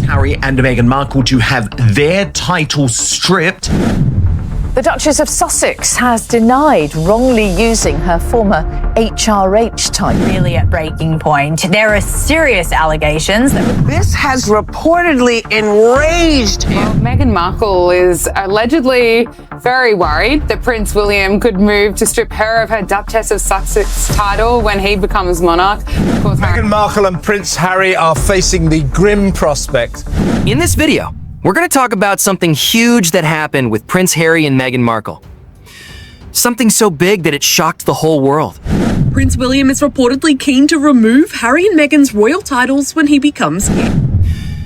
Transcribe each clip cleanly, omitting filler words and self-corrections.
Harry and Meghan Markle to have their titles stripped. The Duchess of Sussex has denied wrongly using her former HRH title. Really at breaking point. There are serious allegations. This has reportedly enraged him. Well, Meghan Markle is allegedly very worried that Prince William could move to strip her of her Duchess of Sussex title when he becomes monarch. Of course, Meghan Markle and Prince Harry are facing the grim prospect. In this video, we're going to talk about something huge that happened with Prince Harry and Meghan Markle. Something so big that it shocked the whole world. Prince William is reportedly keen to remove Harry and Meghan's royal titles when he becomes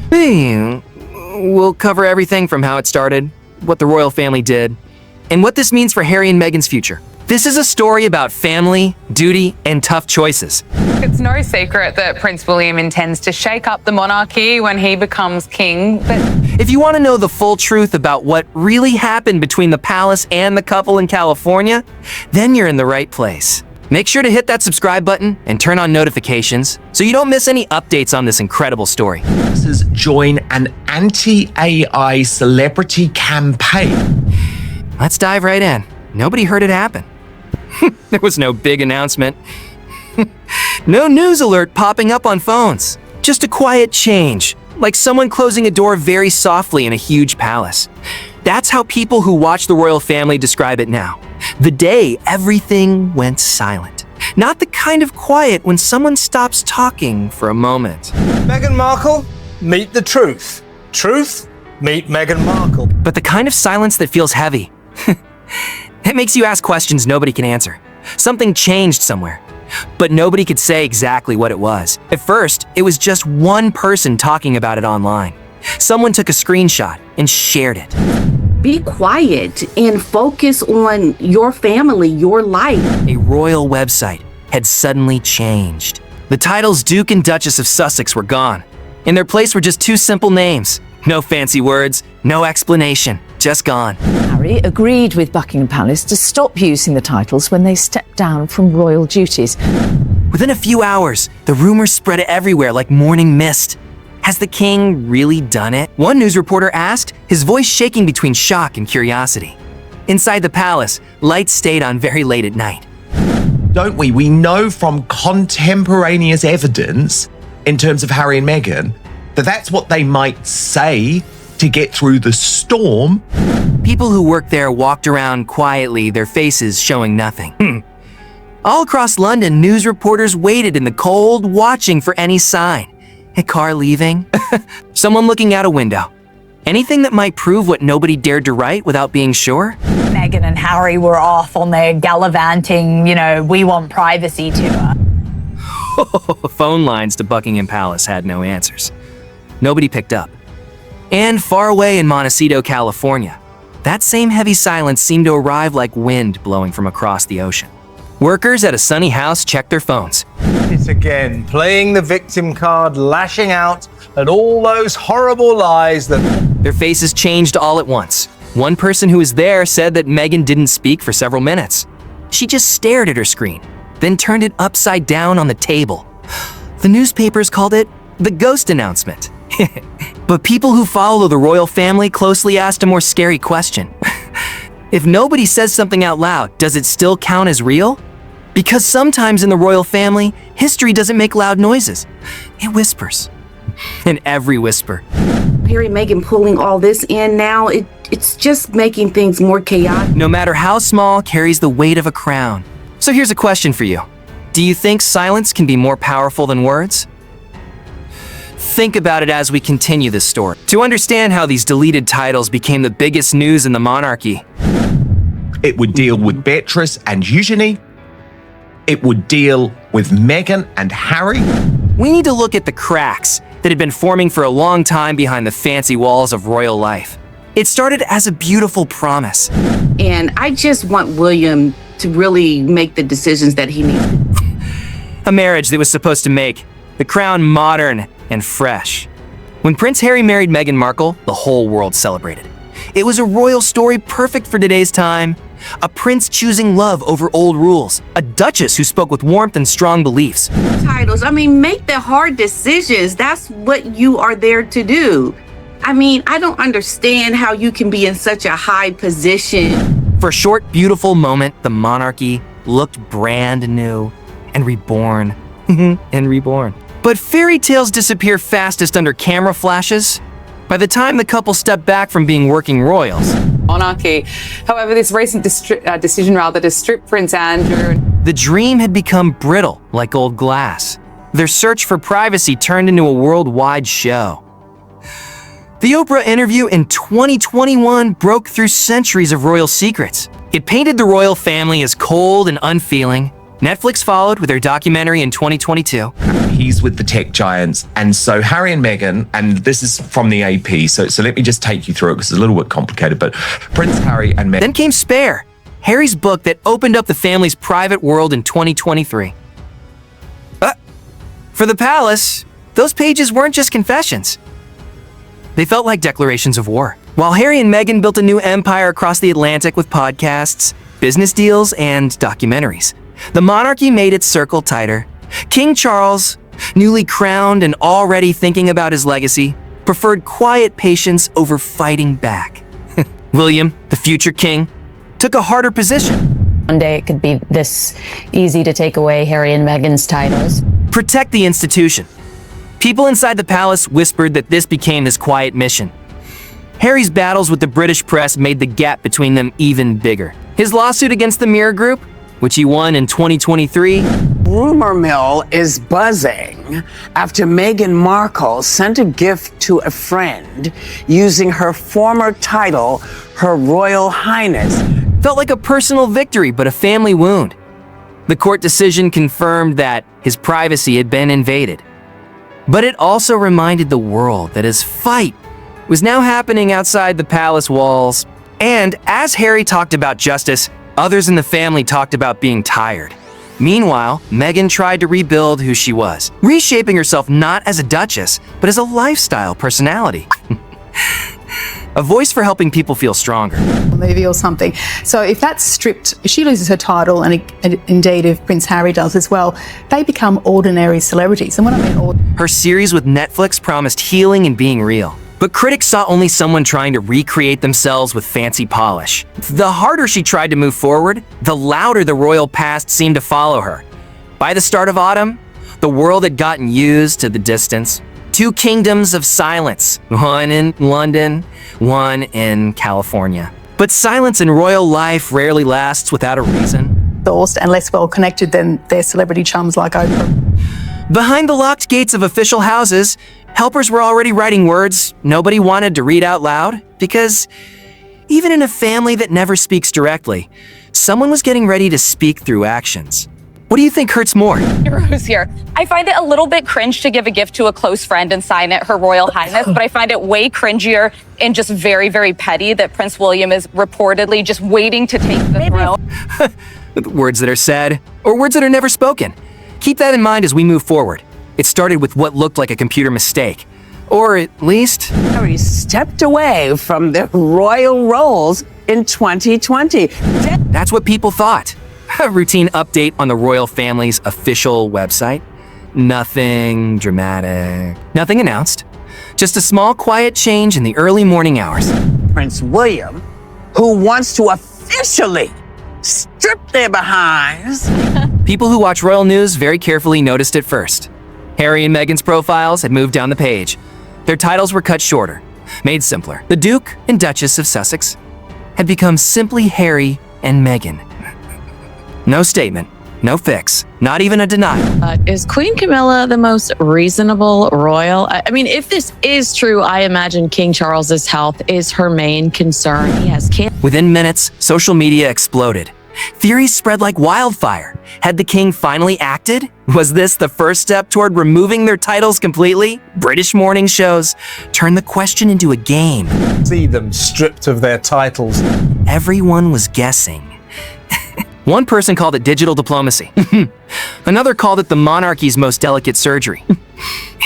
king. We'll cover everything from how it started, what the royal family did, and what this means for Harry and Meghan's future. This is a story about family, duty, and tough choices. it's no secret that Prince William intends to shake up the monarchy when he becomes king. But if you want to know the full truth about what really happened between the palace and the couple in California, then you're in the right place. Make sure to hit that subscribe button and turn on notifications so you don't miss any updates on this incredible story. Join an anti-AI celebrity campaign. Let's dive right in. Nobody heard it happen. There was no big announcement. No news alert popping up on phones. Just a quiet change, like someone closing a door very softly in a huge palace. That's how people who watch the royal family describe it now. The day everything went silent. Not the kind of quiet when someone stops talking for a moment. Meghan Markle, meet the truth. Truth, meet Meghan Markle. But the kind of silence that feels heavy. It makes you ask questions nobody can answer. Something changed somewhere, but nobody could say exactly what it was. At first, it was just one person talking about it online. Someone took a screenshot and shared it. Be quiet and focus on your family, your life. A royal website had suddenly changed. The titles Duke and Duchess of Sussex were gone. In their place were just two simple names. No fancy words, no explanation, just gone. Harry agreed with Buckingham Palace to stop using the titles when they stepped down from royal duties. Within a few hours, the rumors spread everywhere like morning mist. Has the king really done it? One news reporter asked, his voice shaking between shock and curiosity. Inside the palace, lights stayed on very late at night. Don't we? We know from contemporaneous evidence in terms of Harry and Meghan that that's what they might say to get through the storm. People who worked there walked around quietly, their faces showing nothing. All across London, news reporters waited in the cold, watching for any sign. A car leaving, someone looking out a window. Anything that might prove what nobody dared to write without being sure. Meghan and Harry were off on their gallivanting, we want privacy tour. Phone lines to Buckingham Palace had no answers. Nobody picked up. And far away in Montecito, California, that same heavy silence seemed to arrive like wind blowing from across the ocean. Workers at a sunny house checked their phones. It's again, playing the victim card, lashing out at all those horrible lies that... Their faces changed all at once. One person who was there said that Meghan didn't speak for several minutes. She just stared at her screen, then turned it upside down on the table. The newspapers called it the ghost announcement. But people who follow the royal family closely asked a more scary question. If nobody says something out loud, does it still count as real? Because sometimes in the royal family, history doesn't make loud noises. It whispers. And every whisper. Harry and Meghan pulling all this in now, it's just making things more chaotic. No matter how small, carries the weight of a crown. So here's a question for you. Do you think silence can be more powerful than words? Think about it as we continue this story. To understand how these deleted titles became the biggest news in the monarchy. It would deal with Beatrice and Eugenie. It would deal with Meghan and Harry. We need to look at the cracks that had been forming for a long time behind the fancy walls of royal life. It started as a beautiful promise. And I just want William to really make the decisions that he needs. A marriage that was supposed to make the crown modern and fresh. When Prince Harry married Meghan Markle, the whole world celebrated. It was a royal story perfect for today's time, A prince choosing love over old rules. A duchess who spoke with warmth and strong beliefs. Titles. I mean, make the hard decisions. That's what you are there to do. I mean, I don't understand how you can be in such a high position. For a short, beautiful moment, the monarchy looked brand new and reborn. and reborn. But fairy tales disappear fastest under camera flashes. By the time the couple stepped back from being working royals, monarchy. However, this recent decision to strip Prince Andrew. The dream had become brittle like old glass. Their search for privacy turned into a worldwide show. The Oprah interview in 2021 broke through centuries of royal secrets. It painted the royal family as cold and unfeeling. Netflix followed with their documentary in 2022. He's with the tech giants. And so Harry and Meghan, and this is from the AP, so let me just take you through it because it's a little bit complicated, but Prince Harry and Meghan. Then came Spare, Harry's book that opened up the family's private world in 2023. For the palace, those pages weren't just confessions. They felt like declarations of war. While Harry and Meghan built a new empire across the Atlantic with podcasts, business deals, and documentaries, the monarchy made its circle tighter. King Charles, newly crowned and already thinking about his legacy, preferred quiet patience over fighting back. William, the future king, took a harder position. One day it could be this easy to take away Harry and Meghan's titles. Protect the institution. People inside the palace whispered that this became his quiet mission. Harry's battles with the British press made the gap between them even bigger. His lawsuit against the Mirror Group, which he won in 2023. Rumor mill is buzzing after Meghan Markle sent a gift to a friend using her former title, Her Royal Highness. Felt like a personal victory, but a family wound. The court decision confirmed that his privacy had been invaded. But it also reminded the world that his fight was now happening outside the palace walls. And as Harry talked about justice, others in the family talked about being tired. Meanwhile, Meghan tried to rebuild who she was, reshaping herself not as a duchess, but as a lifestyle personality. A voice for helping people feel stronger. Movie or something. So if that's stripped, if she loses her title, and indeed if Prince Harry does as well, they become ordinary celebrities. And when I mean her series with Netflix promised healing and being real. But critics saw only someone trying to recreate themselves with fancy polish. The harder she tried to move forward, the louder the royal past seemed to follow her. By the start of autumn, the world had gotten used to the distance. Two kingdoms of silence, one in London, one in California. But silence in royal life rarely lasts without a reason. Sourced and less well connected than their celebrity chums like Oprah. Behind the locked gates of official houses, helpers were already writing words nobody wanted to read out loud, because even in a family that never speaks directly, someone was getting ready to speak through actions. What do you think hurts more? Rose here. I find it a little bit cringe to give a gift to a close friend and sign it Her Royal Highness, but I find it way cringier and just very, very petty that Prince William is reportedly just waiting to take the throne. Words that are said, or words that are never spoken. Keep that in mind as we move forward. It started with what looked like a computer mistake. Or at least... Harry stepped away from the royal roles in 2020. That's what people thought. A routine update on the royal family's official website. Nothing dramatic. Nothing announced. Just a small, quiet change in the early morning hours. Prince William, who wants to officially strip their behinds. People who watch royal news very carefully noticed it first. Harry and Meghan's profiles had moved down the page. Their titles were cut shorter, made simpler. The Duke and Duchess of Sussex had become simply Harry and Meghan. No statement, no fix, not even a denial. Is Queen Camilla the most reasonable royal? I mean, if this is true, I imagine King Charles's health is her main concern. He has cancer. Within minutes, social media exploded. Theories spread like wildfire. Had the king finally acted? Was this the first step toward removing their titles completely? British morning shows turned the question into a game. See them stripped of their titles. Everyone was guessing. One person called it digital diplomacy. Another called it the monarchy's most delicate surgery.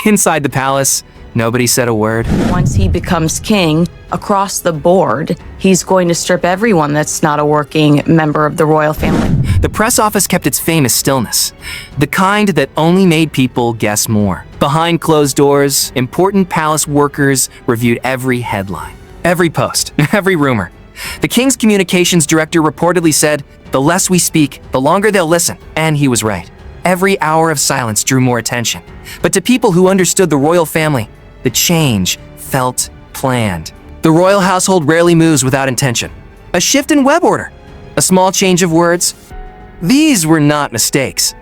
Inside the palace, nobody said a word. Once he becomes king, across the board, he's going to strip everyone that's not a working member of the royal family. The press office kept its famous stillness, the kind that only made people guess more. Behind closed doors, important palace workers reviewed every headline, every post, every rumor. The king's communications director reportedly said, "The less we speak, the longer they'll listen." And he was right. Every hour of silence drew more attention. But to people who understood the royal family, the change felt planned. The royal household rarely moves without intention. A shift in web order, a small change of words. These were not mistakes.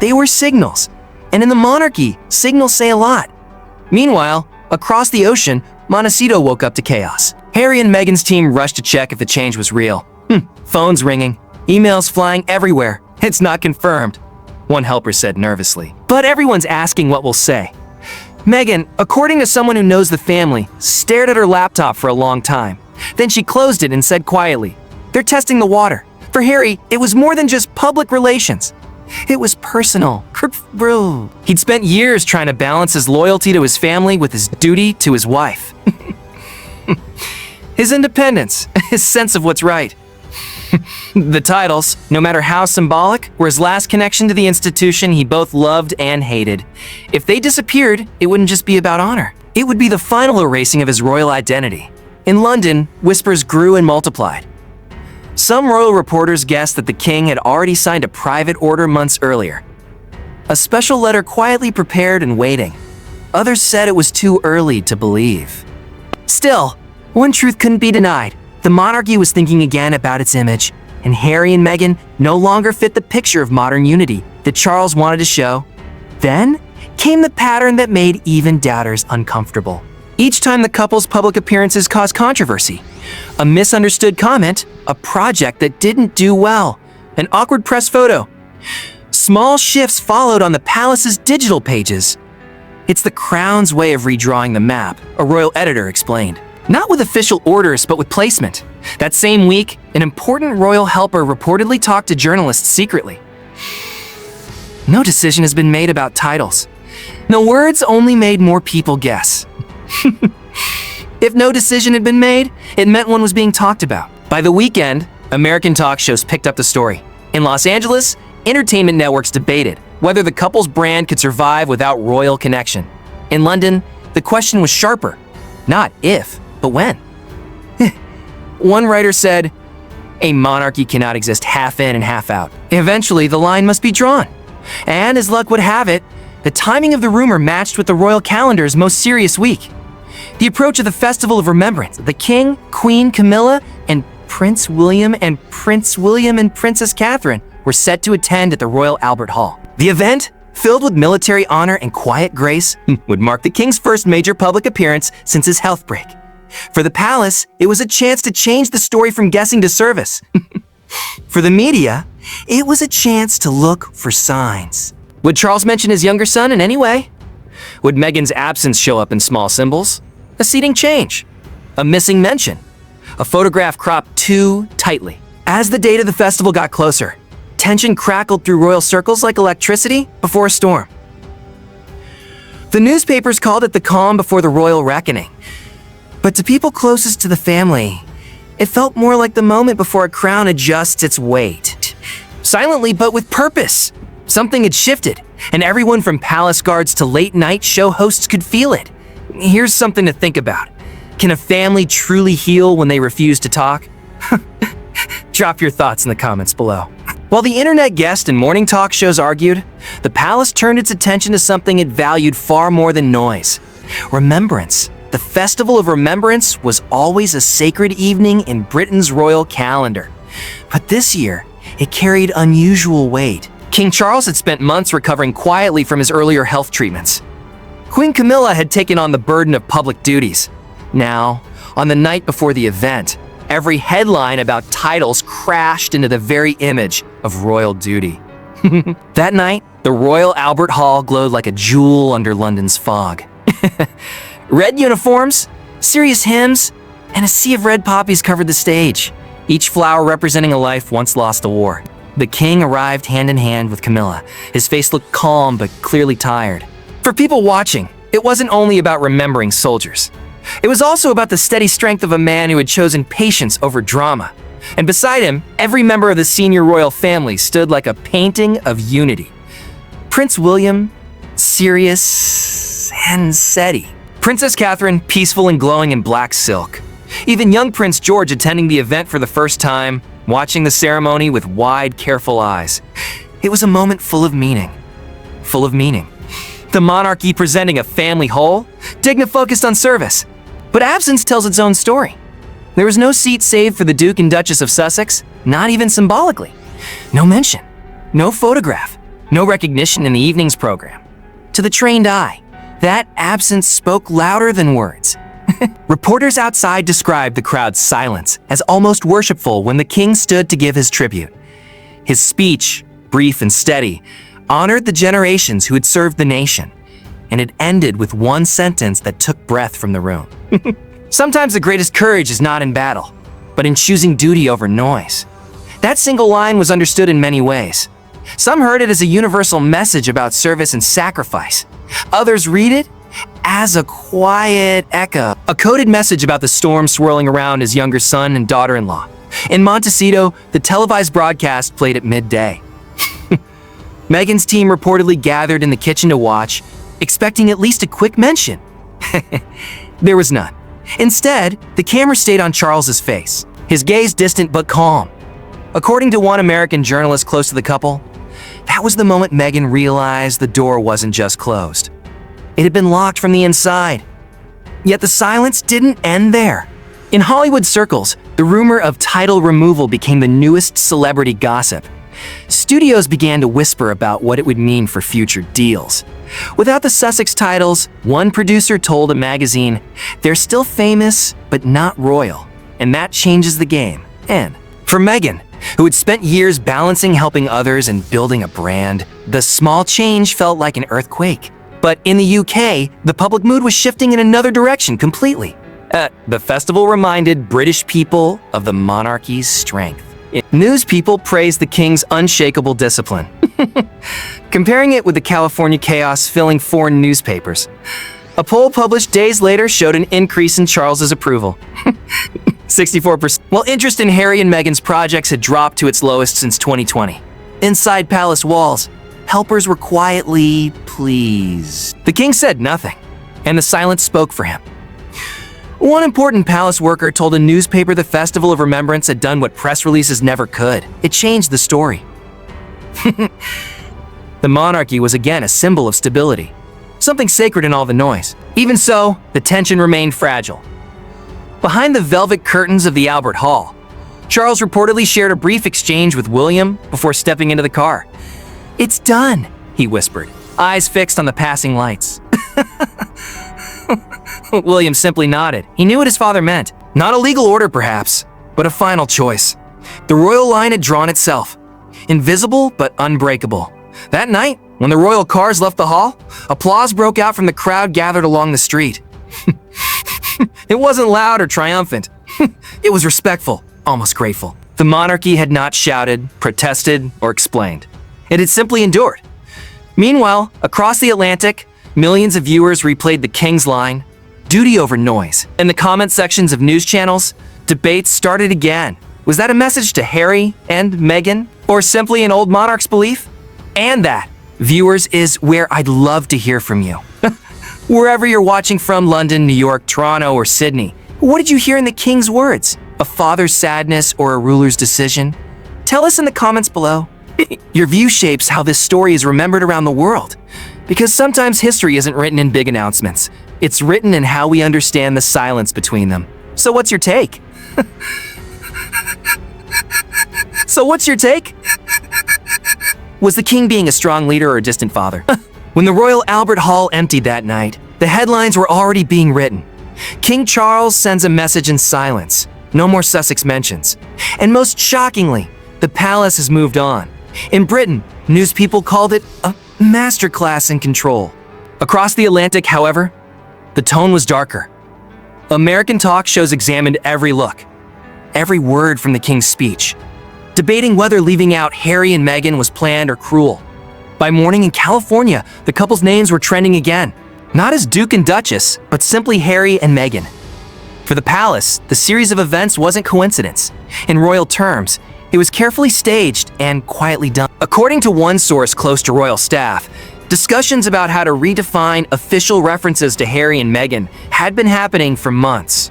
They were signals. And in the monarchy, signals say a lot. Meanwhile, across the ocean, Montecito woke up to chaos. Harry and Meghan's team rushed to check if the change was real. Phones ringing, emails flying everywhere. It's not confirmed, one helper said nervously. But everyone's asking what we'll say. Meghan, according to someone who knows the family, stared at her laptop for a long time. Then she closed it and said quietly, "They're testing the water." For Harry, it was more than just public relations. It was personal. He'd spent years trying to balance his loyalty to his family with his duty to his wife. His independence, his sense of what's right. The titles, no matter how symbolic, were his last connection to the institution he both loved and hated. If they disappeared, it wouldn't just be about honor. It would be the final erasing of his royal identity. In London, whispers grew and multiplied. Some royal reporters guessed that the king had already signed a private order months earlier. A special letter quietly prepared and waiting. Others said it was too early to believe. Still, one truth couldn't be denied. The monarchy was thinking again about its image, and Harry and Meghan no longer fit the picture of modern unity that Charles wanted to show. Then came the pattern that made even doubters uncomfortable. Each time the couple's public appearances caused controversy. A misunderstood comment, a project that didn't do well, an awkward press photo. Small shifts followed on the palace's digital pages. It's the crown's way of redrawing the map, a royal editor explained. Not with official orders, but with placement. That same week, an important royal helper reportedly talked to journalists secretly. No decision has been made about titles. The words only made more people guess. If no decision had been made, it meant one was being talked about. By the weekend, American talk shows picked up the story. In Los Angeles, entertainment networks debated whether the couple's brand could survive without royal connection. In London, the question was sharper. Not if, but when. One writer said, "A monarchy cannot exist half in and half out. Eventually, the line must be drawn." And as luck would have it, the timing of the rumor matched with the royal calendar's most serious week. The approach of the Festival of Remembrance, the King, Queen Camilla, and Prince William and Princess Catherine were set to attend at the Royal Albert Hall. The event, filled with military honor and quiet grace, would mark the king's first major public appearance since his health break. For the palace, it was a chance to change the story from guessing to service. For the media, it was a chance to look for signs. Would Charles mention his younger son in any way? Would Meghan's absence show up in small symbols? A seating change? A missing mention? A photograph cropped too tightly? As the date of the festival got closer, tension crackled through royal circles like electricity before a storm. The newspapers called it the calm before the royal reckoning. But to people closest to the family, it felt more like the moment before a crown adjusts its weight. Silently, but with purpose. Something had shifted, and everyone from palace guards to late-night show hosts could feel it. Here's something to think about. Can a family truly heal when they refuse to talk? Drop your thoughts in the comments below. While the internet guest and morning talk shows argued, the palace turned its attention to something it valued far more than noise. Remembrance. The Festival of Remembrance was always a sacred evening in Britain's royal calendar. But this year, it carried unusual weight. King Charles had spent months recovering quietly from his earlier health treatments. Queen Camilla had taken on the burden of public duties. Now, on the night before the event, every headline about titles crashed into the very image of royal duty. That night, the Royal Albert Hall glowed like a jewel under London's fog. Red uniforms, serious hymns, and a sea of red poppies covered the stage, each flower representing a life once lost to war. The king arrived hand in hand with Camilla. His face looked calm but clearly tired. For people watching, it wasn't only about remembering soldiers. It was also about the steady strength of a man who had chosen patience over drama. And beside him, every member of the senior royal family stood like a painting of unity. Prince William, serious and steady. Princess Catherine, peaceful and glowing in black silk. Even young Prince George attending the event for the first time, watching the ceremony with wide, careful eyes. It was a moment full of meaning. Full of meaning. The monarchy presenting a family whole, dignified focused on service. But absence tells its own story. There was no seat saved for the Duke and Duchess of Sussex, not even symbolically. No mention, no photograph, no recognition in the evening's program. To the trained eye, that absence spoke louder than words. Reporters outside described the crowd's silence as almost worshipful when the king stood to give his tribute. His speech, brief and steady, honored the generations who had served the nation, and it ended with one sentence that took breath from the room. Sometimes the greatest courage is not in battle, but in choosing duty over noise. That single line was understood in many ways. Some heard it as a universal message about service and sacrifice. Others read it as a quiet echo, a coded message about the storm swirling around his younger son and daughter-in-law. In Montecito, the televised broadcast played at midday. Meghan's team reportedly gathered in the kitchen to watch, expecting at least a quick mention. There was none. Instead, the camera stayed on Charles's face, his gaze distant but calm. According to one American journalist close to the couple, that was the moment Meghan realized the door wasn't just closed. It had been locked from the inside. Yet the silence didn't end there. In Hollywood circles, the rumor of title removal became the newest celebrity gossip. Studios began to whisper about what it would mean for future deals. Without the Sussex titles, one producer told a magazine, "They're still famous, but not royal, and that changes the game." And for Meghan, who had spent years balancing helping others and building a brand, the small change felt like an earthquake. But in the UK, the public mood was shifting in another direction completely. The festival reminded British people of the monarchy's strength. News people praised the king's unshakable discipline, comparing it with the California chaos filling foreign newspapers. A poll published days later showed an increase in Charles's approval. 64%. While interest in Harry and Meghan's projects had dropped to its lowest since 2020. Inside palace walls, helpers were quietly pleased. The king said nothing, and the silence spoke for him. One important palace worker told a newspaper the Festival of Remembrance had done what press releases never could. It changed the story. The monarchy was again a symbol of stability, something sacred in all the noise. Even so, the tension remained fragile. Behind the velvet curtains of the Albert Hall, Charles reportedly shared a brief exchange with William before stepping into the car. "It's done," he whispered, eyes fixed on the passing lights. William simply nodded. He knew what his father meant. Not a legal order, perhaps, but a final choice. The royal line had drawn itself, invisible but unbreakable. That night, when the royal cars left the hall, applause broke out from the crowd gathered along the street. It wasn't loud or triumphant. It was respectful, almost grateful. The monarchy had not shouted, protested, or explained. It had simply endured. Meanwhile, across the Atlantic, millions of viewers replayed the king's line, "Duty over noise." In the comment sections of news channels, debates started again. Was that a message to Harry and Meghan, or simply an old monarch's belief? And that, viewers, is where I'd love to hear from you. Wherever you're watching from, London, New York, Toronto, or Sydney, what did you hear in the king's words? A father's sadness or a ruler's decision? Tell us in the comments below. Your view shapes how this story is remembered around the world. Because sometimes history isn't written in big announcements. It's written in how we understand the silence between them. So what's your take? Was the king being a strong leader or a distant father? When the Royal Albert Hall emptied that night, the headlines were already being written. King Charles sends a message in silence. No more Sussex mentions. And most shockingly, the palace has moved on. In Britain, news people called it a masterclass in control. Across the Atlantic, however, the tone was darker. American talk shows examined every look, every word from the king's speech, debating whether leaving out Harry and Meghan was planned or cruel. By morning in California, the couple's names were trending again. Not as Duke and Duchess, but simply Harry and Meghan. For the palace, the series of events wasn't coincidence. In royal terms, it was carefully staged and quietly done. According to one source close to royal staff, discussions about how to redefine official references to Harry and Meghan had been happening for months.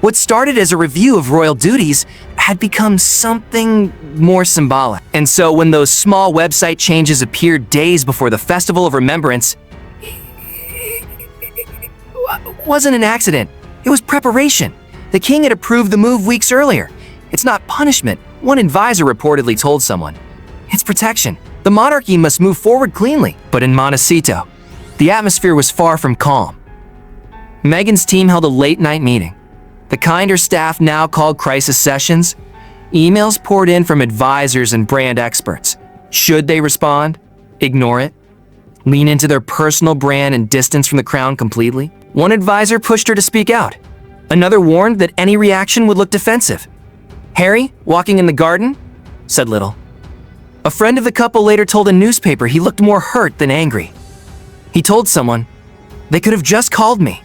What started as a review of royal duties had become something more symbolic. And so when those small website changes appeared days before the Festival of Remembrance, it wasn't an accident. It was preparation. The king had approved the move weeks earlier. It's not punishment, one advisor reportedly told someone. It's protection. The monarchy must move forward cleanly. But in Montecito, the atmosphere was far from calm. Meghan's team held a late-night meeting. The kind her staff now called crisis sessions. Emails poured in from advisors and brand experts. Should they respond? Ignore it? Lean into their personal brand and distance from the crown completely? One advisor pushed her to speak out. Another warned that any reaction would look defensive. Harry, walking in the garden, said little. A friend of the couple later told a newspaper he looked more hurt than angry. He told someone, "They could have just called me."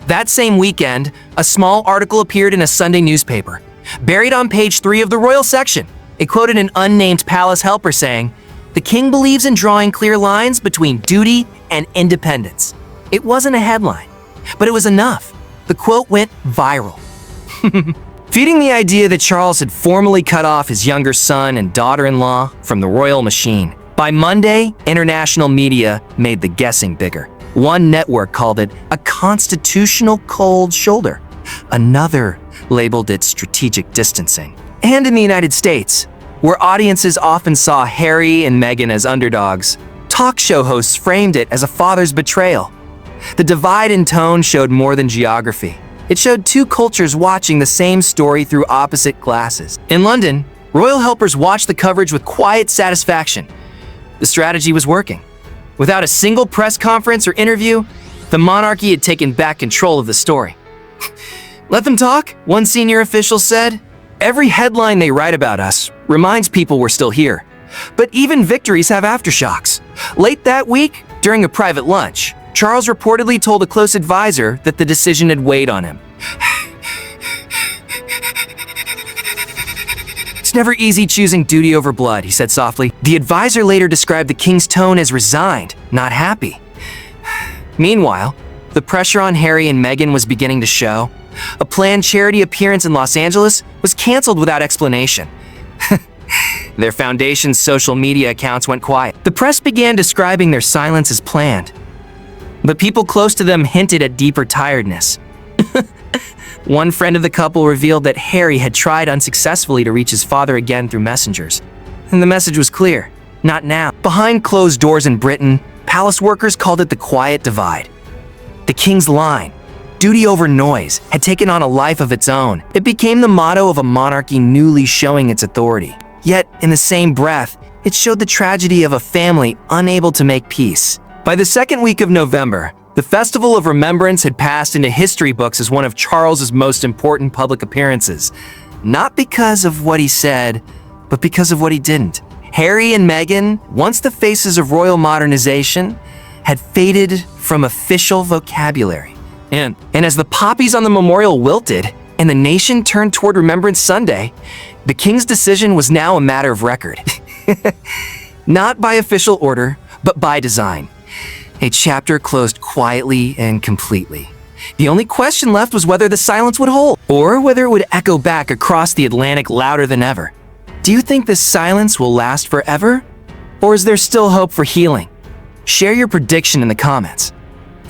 That same weekend, a small article appeared in a Sunday newspaper. Buried on page 3 of the royal section, it quoted an unnamed palace helper saying, "The king believes in drawing clear lines between duty and independence." It wasn't a headline, but it was enough. The quote went viral. Feeding the idea that Charles had formally cut off his younger son and daughter-in-law from the royal machine. By Monday, international media made the guessing bigger. One network called it a constitutional cold shoulder. Another labeled it strategic distancing. And in the United States, where audiences often saw Harry and Meghan as underdogs, talk show hosts framed it as a father's betrayal. The divide in tone showed more than geography. It showed two cultures watching the same story through opposite glasses. In London, royal helpers watched the coverage with quiet satisfaction. The strategy was working. Without a single press conference or interview, the monarchy had taken back control of the story. Let them talk, one senior official said. Every headline they write about us reminds people we're still here. But even victories have aftershocks. Late that week, during a private lunch, Charles reportedly told a close advisor that the decision had weighed on him. It's never easy choosing duty over blood, he said softly. The advisor later described the king's tone as resigned, not happy. Meanwhile, the pressure on Harry and Meghan was beginning to show. A planned charity appearance in Los Angeles was canceled without explanation. Their foundation's social media accounts went quiet. The press began describing their silence as planned. But people close to them hinted at deeper tiredness. One friend of the couple revealed that Harry had tried unsuccessfully to reach his father again through messengers. And the message was clear, not now. Behind closed doors in Britain, palace workers called it the quiet divide. The king's line, duty over noise, had taken on a life of its own. It became the motto of a monarchy newly showing its authority. Yet, in the same breath, it showed the tragedy of a family unable to make peace. By the second week of November, the Festival of Remembrance had passed into history books as one of Charles's most important public appearances. Not because of what he said, but because of what he didn't. Harry and Meghan, once the faces of royal modernization, had faded from official vocabulary. And as the poppies on the memorial wilted and the nation turned toward Remembrance Sunday, the king's decision was now a matter of record. Not by official order, but by design. A chapter closed quietly and completely. The only question left was whether the silence would hold, or whether it would echo back across the Atlantic louder than ever. Do you think this silence will last forever? Or is there still hope for healing? Share your prediction in the comments.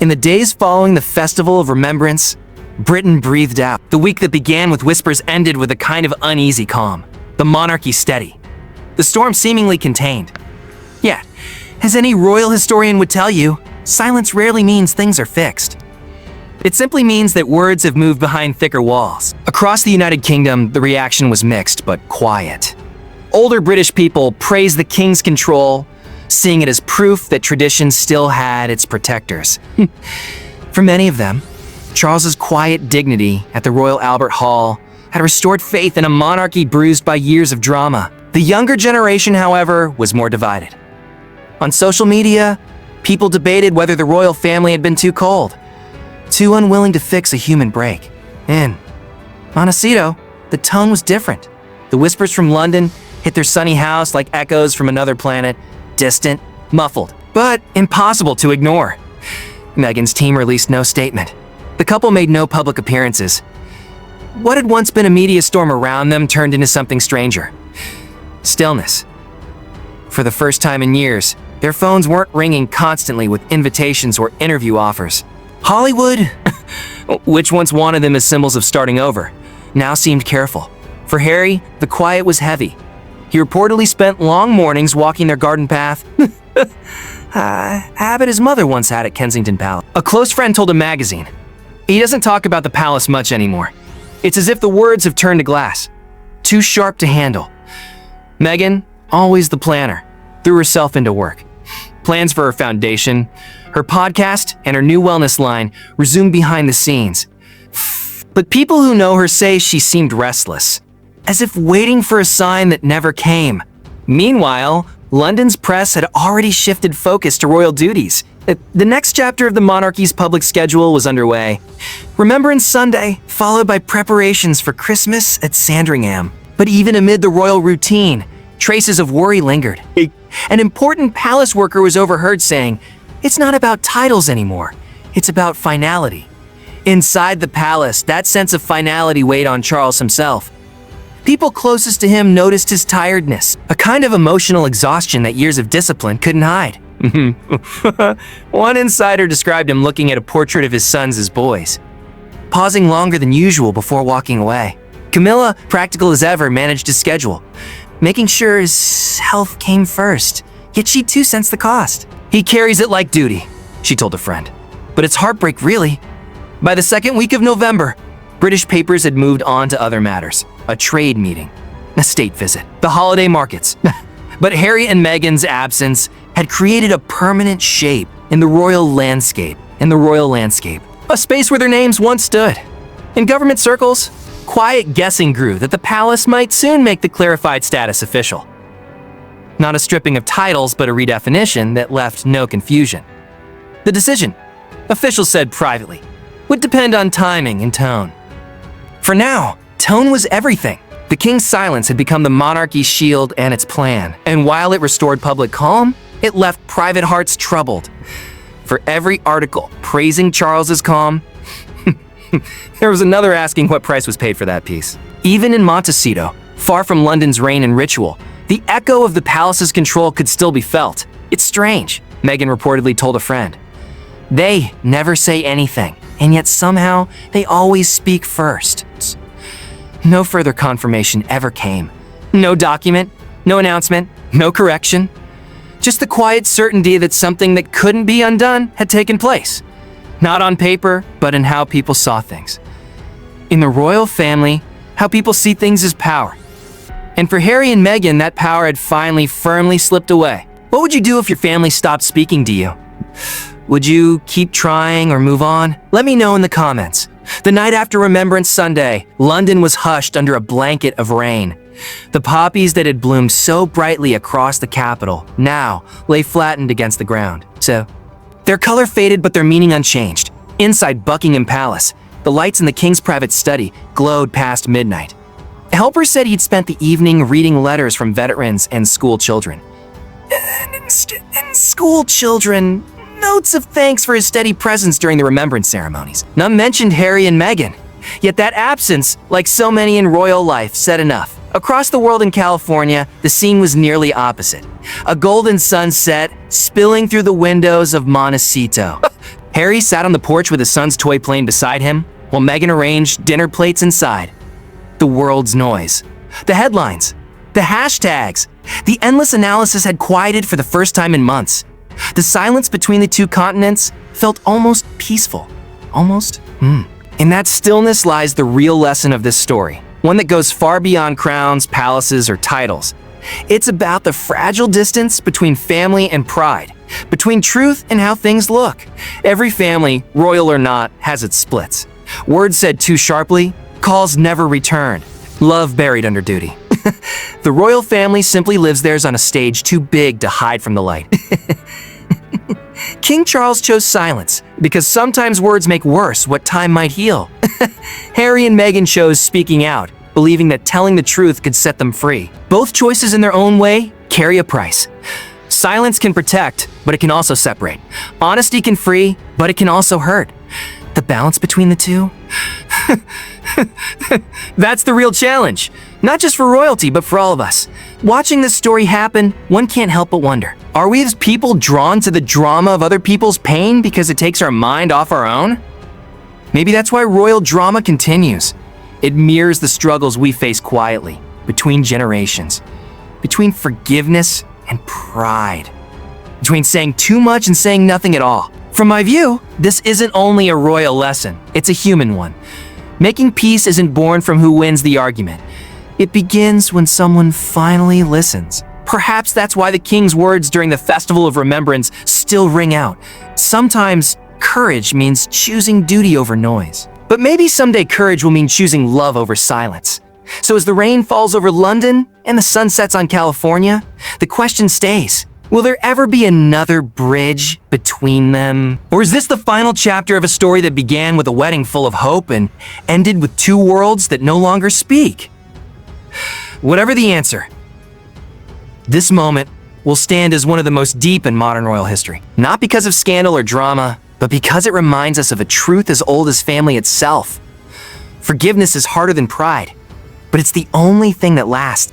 In the days following the Festival of Remembrance, Britain breathed out. The week that began with whispers ended with a kind of uneasy calm. The monarchy steady. The storm seemingly contained. Yeah, as any royal historian would tell you, silence rarely means things are fixed. It simply means that words have moved behind thicker walls. Across the United Kingdom, the reaction was mixed but quiet. Older British people praised the king's control, seeing it as proof that tradition still had its protectors. For many of them, Charles's quiet dignity at the Royal Albert Hall had restored faith in a monarchy bruised by years of drama. The younger generation, however, was more divided. On social media, people debated whether the royal family had been too cold, too unwilling to fix a human break, In Montecito, the tone was different. The whispers from London hit their sunny house like echoes from another planet, distant, muffled, but impossible to ignore. Meghan's team released no statement. The couple made no public appearances. What had once been a media storm around them turned into something stranger. Stillness. For the first time in years, their phones weren't ringing constantly with invitations or interview offers. Hollywood, which once wanted them as symbols of starting over, now seemed careful. For Harry, the quiet was heavy. He reportedly spent long mornings walking their garden path, habit his mother once had at Kensington Palace. A close friend told a magazine, he doesn't talk about the palace much anymore. It's as if the words have turned to glass, too sharp to handle. Meghan, always the planner, threw herself into work. Plans for her foundation, her podcast, and her new wellness line resumed behind the scenes. But people who know her say she seemed restless, as if waiting for a sign that never came. Meanwhile, London's press had already shifted focus to royal duties. The next chapter of the monarchy's public schedule was underway. Remembrance Sunday, followed by preparations for Christmas at Sandringham. But even amid the royal routine, traces of worry lingered. An important palace worker was overheard saying, "It's not about titles anymore, it's about finality." Inside the palace, that sense of finality weighed on Charles himself. People closest to him noticed his tiredness, a kind of emotional exhaustion that years of discipline couldn't hide. One insider described him looking at a portrait of his sons as boys, pausing longer than usual before walking away. Camilla, practical as ever, managed his schedule, making sure his health came first, yet she too sensed the cost. "He carries it like duty," she told a friend. "But it's heartbreak, really." By the second week of November, British papers had moved on to other matters. A trade meeting, a state visit, the holiday markets. But Harry and Meghan's absence had created a permanent shape in the royal landscape, a space where their names once stood. In government circles, quiet guessing grew that the palace might soon make the clarified status official. Not a stripping of titles, but a redefinition that left no confusion. The decision, officials said privately, would depend on timing and tone. For now, tone was everything. The king's silence had become the monarchy's shield and its plan, and while it restored public calm, it left private hearts troubled. For every article praising Charles's calm, there was another asking what price was paid for that piece. Even in Montecito, far from London's reign and ritual, the echo of the palace's control could still be felt. "It's strange," Meghan reportedly told a friend. "They never say anything, and yet somehow they always speak first." No further confirmation ever came. No document, no announcement, no correction. Just the quiet certainty that something that couldn't be undone had taken place. Not on paper, but in how people saw things. In the royal family, how people see things as power. And for Harry and Meghan, that power had finally firmly slipped away. What would you do if your family stopped speaking to you? Would you keep trying or move on? Let me know in the comments. The night after Remembrance Sunday, London was hushed under a blanket of rain. The poppies that had bloomed so brightly across the capital now lay flattened against the ground. So, their color faded but their meaning unchanged. Inside Buckingham Palace, the lights in the king's private study glowed past midnight. A helper said he'd spent the evening reading letters from veterans and school children. Notes of thanks for his steady presence during the remembrance ceremonies. None mentioned Harry and Meghan. Yet that absence, like so many in royal life, said enough. Across the world in California, the scene was nearly opposite. A golden sunset spilling through the windows of Montecito. Harry sat on the porch with his son's toy plane beside him, while Meghan arranged dinner plates inside. The world's noise, the headlines, the hashtags, the endless analysis had quieted for the first time in months. The silence between the two continents felt almost peaceful. In that stillness lies the real lesson of this story, one that goes far beyond crowns, palaces, or titles. It's about the fragile distance between family and pride, between truth and how things look. Every family, royal or not, has its splits. Words said too sharply, calls never returned, love buried under duty. The royal family simply lives theirs on a stage too big to hide from the light. King Charles chose silence because sometimes words make worse what time might heal. Harry and Meghan chose speaking out, believing that telling the truth could set them free. Both choices in their own way carry a price. Silence can protect, but it can also separate. Honesty can free, but it can also hurt. The balance between the two? That's the real challenge. Not just for royalty, but for all of us. Watching this story happen, one can't help but wonder, are we as people drawn to the drama of other people's pain because it takes our mind off our own? Maybe that's why royal drama continues. It mirrors the struggles we face quietly, between generations, between forgiveness and pride, between saying too much and saying nothing at all. From my view, this isn't only a royal lesson, it's a human one. Making peace isn't born from who wins the argument. It begins when someone finally listens. Perhaps that's why the king's words during the Festival of Remembrance still ring out. Sometimes courage means choosing duty over noise. But maybe someday courage will mean choosing love over silence. So as the rain falls over London and the sun sets on California, the question stays, will there ever be another bridge between them? Or is this the final chapter of a story that began with a wedding full of hope and ended with two worlds that no longer speak? Whatever the answer, this moment will stand as one of the most deep in modern royal history. Not because of scandal or drama, but because it reminds us of a truth as old as family itself. Forgiveness is harder than pride, but it's the only thing that lasts.